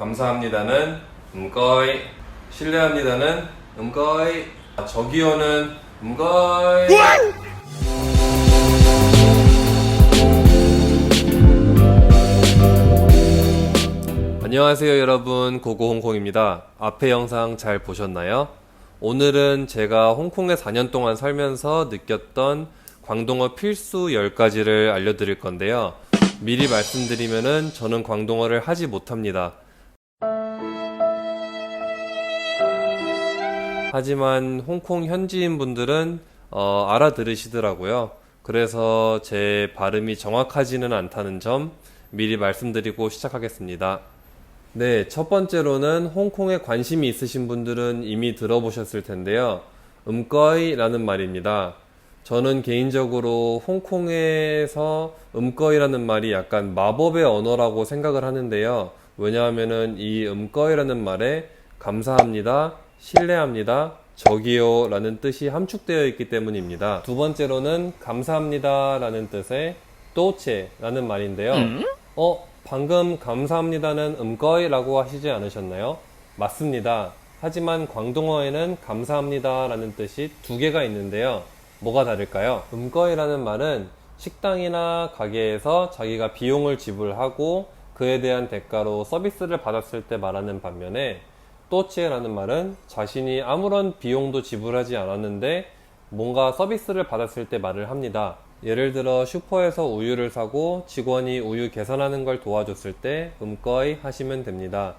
감사합니다는 음거이, 신뢰합니다는 음거이, 저기요는 음거이. 안녕하세요 여러분, 고고홍콩입니다. 앞에 영상 잘 보셨나요? 오늘은 제가 홍콩에 4년 동안 살면서 느꼈던 광동어 필수 10가지를 알려드릴 건데요. 미리 말씀드리면은 저는 광동어를 하지 못합니다. 하지만 홍콩 현지인 분들은 알아들으시더라고요. 그래서 제 발음이 정확하지는 않다는 점 미리 말씀드리고 시작하겠습니다. 네, 첫 번째로는 홍콩에 관심이 있으신 분들은 이미 들어보셨을 텐데요. 음꺼이라는 말입니다. 저는 개인적으로 홍콩에서 음꺼이라는 말이 약간 마법의 언어라고 생각을 하는데요. 왜냐하면은 이 음꺼이라는 말에 감사합니다, 신뢰합니다, 저기요 라는 뜻이 함축되어 있기 때문입니다. 두 번째로는 감사합니다 라는 뜻의 또체 라는 말인데요. 방금 감사합니다는 음꺼이 라고 하시지 않으셨나요? 맞습니다. 하지만 광동어에는 감사합니다 라는 뜻이 두 개가 있는데요. 뭐가 다를까요? 음꺼이라는 말은 식당이나 가게에서 자기가 비용을 지불하고 그에 대한 대가로 서비스를 받았을 때 말하는 반면에 또치에라는 말은 자신이 아무런 비용도 지불하지 않았는데 뭔가 서비스를 받았을 때 말을 합니다. 예를 들어 슈퍼에서 우유를 사고 직원이 우유 계산하는 걸 도와줬을 때 음꺼이 하시면 됩니다.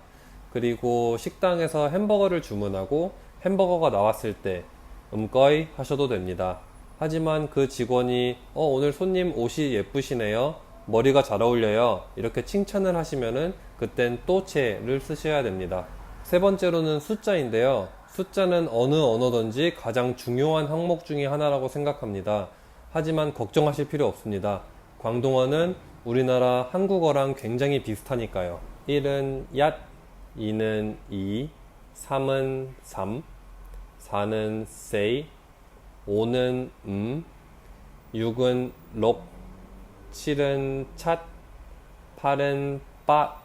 그리고 식당에서 햄버거를 주문하고 햄버거가 나왔을 때 음꺼이 하셔도 됩니다. 하지만 그 직원이 오늘 손님 옷이 예쁘시네요, 머리가 잘 어울려요, 이렇게 칭찬을 하시면은 그땐 또체를 쓰셔야 됩니다. 세 번째로는 숫자인데요. 숫자는 어느 언어든지 가장 중요한 항목 중에 하나라고 생각합니다. 하지만 걱정하실 필요 없습니다. 광동어는 우리나라 한국어랑 굉장히 비슷하니까요. 1은 얏, 2는 이, 3은 삼, 4는 세이, 5는 6은 록, 7은 찻, 8은 빠,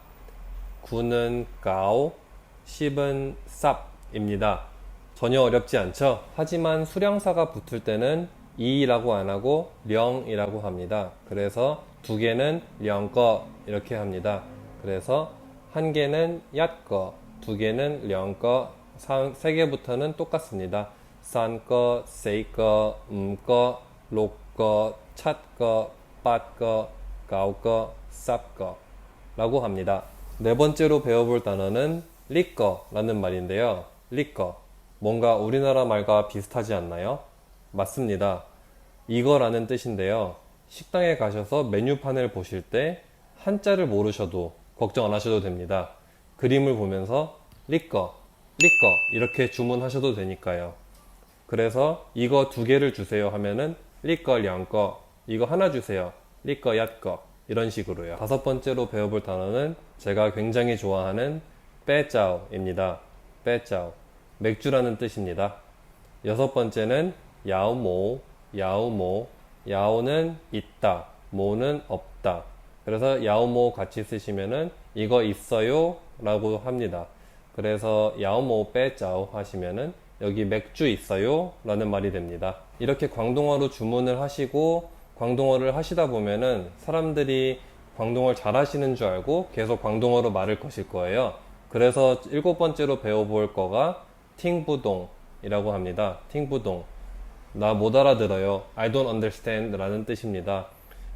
9는 까오, 10은 쌉입니다. 전혀 어렵지 않죠? 하지만 수량사가 붙을 때는 이라고 안 하고 령이라고 합니다. 그래서 두 개는 령꺼 이렇게 합니다. 그래서 한 개는 얏꺼, 두 개는 령꺼, 세 개부터는 똑같습니다. 산꺼, 세이꺼, 음꺼, 록꺼, 찻꺼, 빠꺼, 까오꺼, 쌉꺼 라고 합니다. 네 번째로 배워볼 단어는 리꺼 라는 말인데요. 리꺼, 뭔가 우리나라 말과 비슷하지 않나요? 맞습니다. 이거라는 뜻인데요. 식당에 가셔서 메뉴판을 보실 때 한자를 모르셔도 걱정 안 하셔도 됩니다. 그림을 보면서 리꺼, 리꺼 이렇게 주문하셔도 되니까요. 그래서 이거 두 개를 주세요 하면은 리꺼 량꺼, 이거 하나 주세요, 리꺼 얏꺼, 이런 식으로요. 다섯 번째로 배워볼 단어는 제가 굉장히 좋아하는 빼짜오입니다. 빼짜오, 맥주라는 뜻입니다. 여섯 번째는 야오모, 야오모, 야오는 있다, 모는 없다. 그래서 야오모 같이 쓰시면은 이거 있어요 라고 합니다. 그래서 야오모 빼짜오 하시면은 여기 맥주 있어요 라는 말이 됩니다. 이렇게 광동어로 주문을 하시고 광동어를 하시다 보면은 사람들이 광동어를 잘 하시는 줄 알고 계속 광동어로 말을 거실 거예요. 그래서 일곱 번째로 배워볼 거가 팅부동 이라고 합니다. 팅부동, 나 못 알아들어요, I don't understand 라는 뜻입니다.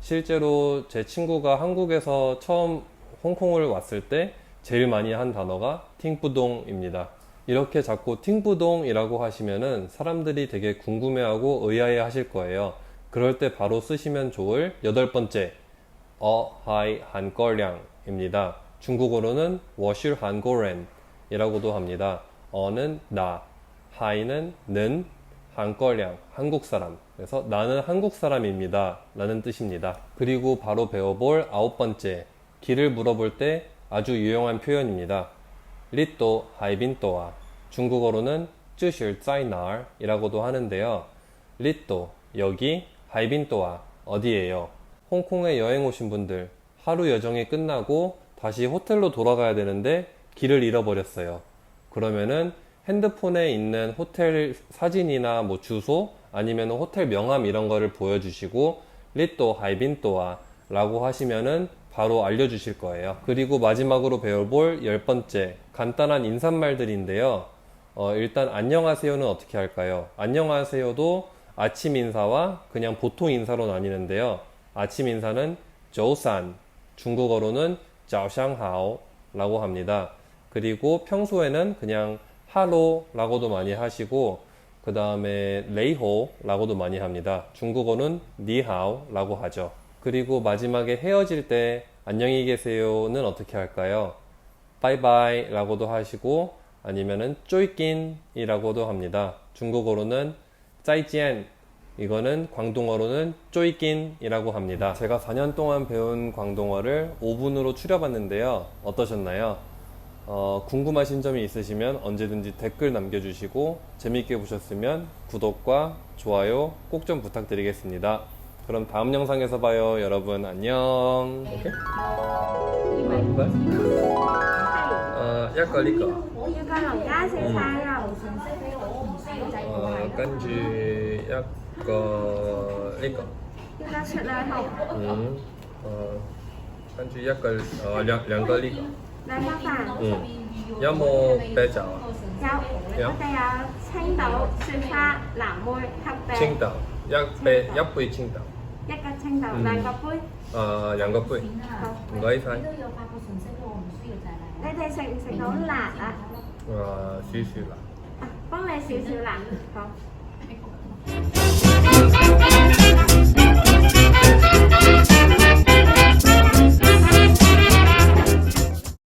실제로 제 친구가 한국에서 처음 홍콩을 왔을 때 제일 많이 한 단어가 팅부동입니다. 이렇게 자꾸 팅부동 이라고 하시면은 사람들이 되게 궁금해하고 의아해 하실 거예요. 그럴 때 바로 쓰시면 좋을 여덟 번째, 하이 한꺼량 입니다. 중국어로는 워실 한고렌 이라고도 합니다. 어는 나, 하이는 는, 한꺼량 한국 사람, 그래서 나는 한국 사람입니다 라는 뜻입니다. 그리고 바로 배워볼 아홉 번째, 길을 물어볼 때 아주 유용한 표현입니다. 리또 하이빈또와, 중국어로는 쯔실 짜이날 이라고도 하는데요. 리또 여기, 하이빈또와 어디예요? 홍콩에 여행 오신 분들 하루 여정이 끝나고 다시 호텔로 돌아가야 되는데 길을 잃어버렸어요. 그러면은 핸드폰에 있는 호텔 사진이나 뭐 주소 아니면 호텔 명함 이런 거를 보여주시고 리또 하이빈또와 라고 하시면은 바로 알려주실 거예요. 그리고 마지막으로 배워볼 10번째 간단한 인사말들인데요. 일단 안녕하세요는 어떻게 할까요? 안녕하세요도 아침 인사와 그냥 보통 인사로 나뉘는데요. 아침 인사는 조산, 중국어로는 짜오샹하오 라고 합니다. 그리고 평소에는 그냥 하로 라고도 많이 하시고 그 다음에 레이호 라고도 많이 합니다. 중국어는 니하오 라고 하죠. 그리고 마지막에 헤어질 때 안녕히 계세요는 어떻게 할까요? 바이바이 라고도 하시고 아니면은 쪼이낀 이라고도 합니다. 중국어로는 짜이지엔, 이거는 광동어로는 쪼이낀 이라고 합니다. 제가 4년 동안 배운 광동어를 5분으로 추려봤는데요. 어떠셨나요? 궁금하신 점이 있으시면 언제든지 댓글 남겨주시고 재밌게 보셨으면 구독과 좋아요 꼭 좀 부탁드리겠습니다. 그럼 다음 영상에서 봐요. 여러분 안녕. 오케이? 약 걸릴까? Như con lòng gái xe sai không? 根据약 걸릴까? Như con sợ lời không? 根据약 걸, 两个立 Đây các bạn.要么白酒 Cháu, có thể青島雪花藍妹黑啤 青岛一杯青岛 一個青島兩個杯。兩個杯 好，唔該晒 你哋食唔食到辣啊？少少啦幫你少少辣。好。